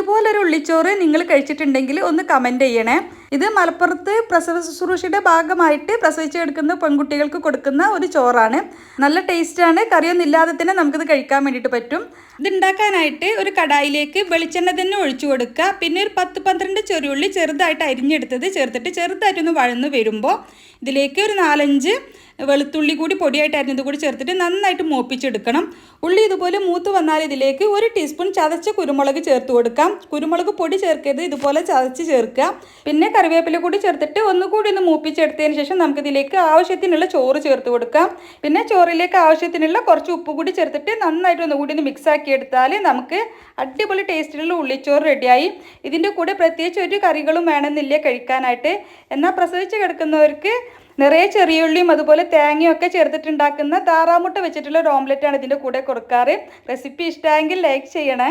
ഇതുപോലൊരു ഉള്ളിച്ചോറ് നിങ്ങൾ കഴിച്ചിട്ടുണ്ടെങ്കിൽ ഒന്ന് കമൻറ്റ് ചെയ്യണേ. ഇത് മലപ്പുറത്ത് പ്രസവ ശുശ്രൂഷയുടെ ഭാഗമായിട്ട് പ്രസവിച്ചെടുക്കുന്ന പെൺകുട്ടികൾക്ക് കൊടുക്കുന്ന ഒരു ചോറാണ്. നല്ല ടേസ്റ്റാണ്. കറിയൊന്നും ഇല്ലാതെ തന്നെ നമുക്കിത് കഴിക്കാൻ വേണ്ടിയിട്ട് പറ്റും. ഇതുണ്ടാക്കാനായിട്ട് ഒരു കടായിലേക്ക് വെളിച്ചെണ്ണ തന്നെ ഒഴിച്ചു കൊടുക്കുക. പിന്നെ ഒരു 10-12 ചെറിയുള്ളി ചെറുതായിട്ട് അരിഞ്ഞെടുത്തത് ചേർത്തിട്ട് ചെറുതായിട്ടൊന്ന് വഴന്ന് വരുമ്പോൾ ഇതിലേക്ക് ഒരു 4-5 വെളുത്തുള്ളി കൂടി പൊടിയായിട്ട് അരിഞ്ഞത് കൂടി ചേർത്തിട്ട് നന്നായിട്ട് മൂപ്പിച്ചെടുക്കണം. ഉള്ളി ഇതുപോലെ മൂത്ത് വന്നാൽ ഇതിലേക്ക് 1 ടീസ്പൂൺ ചതച്ച കുരുമുളക് ചേർത്ത് കൊടുക്കാം. കുരുമുളക് പൊടി ചേർക്കരുത്, ഇതുപോലെ ചതച്ച് ചേർക്കുക. പിന്നെ കറിവേപ്പില കൂടി ചേർത്തിട്ട് ഒന്നുകൂടി ഒന്ന് മൂപ്പിച്ചെടുത്തതിന് ശേഷം നമുക്കിതിലേക്ക് ആവശ്യത്തിനുള്ള ചോറ് ചേർത്ത് കൊടുക്കാം. പിന്നെ ചോറിലേക്ക് ആവശ്യത്തിനുള്ള കുറച്ച് ഉപ്പ് കൂടി ചേർത്തിട്ട് നന്നായിട്ട് ഒന്നുകൂടി ഒന്ന് മിക്സ് ആക്കി എടുത്താൽ നമുക്ക് അടിപൊളി ടേസ്റ്റിലുള്ള ഉള്ളിച്ചോറ് റെഡിയായി. ഇതിൻ്റെ കൂടെ പ്രത്യേകിച്ച് ഒരു കറികളും വേണമെന്നില്ല കഴിക്കാനായിട്ട്. എന്നാൽ പ്രസവിച്ച് കിടക്കുന്നവർക്ക് നിറയെ ചെറിയുള്ളിയും അതുപോലെ തേങ്ങയൊക്കെ ചേർത്തിട്ടുണ്ടാക്കുന്ന താറാമുട്ട വെച്ചിട്ടുള്ള ഒരു ഓംലെറ്റാണ് ഇതിൻ്റെ കൂടെ കൊടുക്കാറ്. റെസിപ്പി ഇഷ്ടമായെങ്കിൽ ലൈക്ക് ചെയ്യണേ.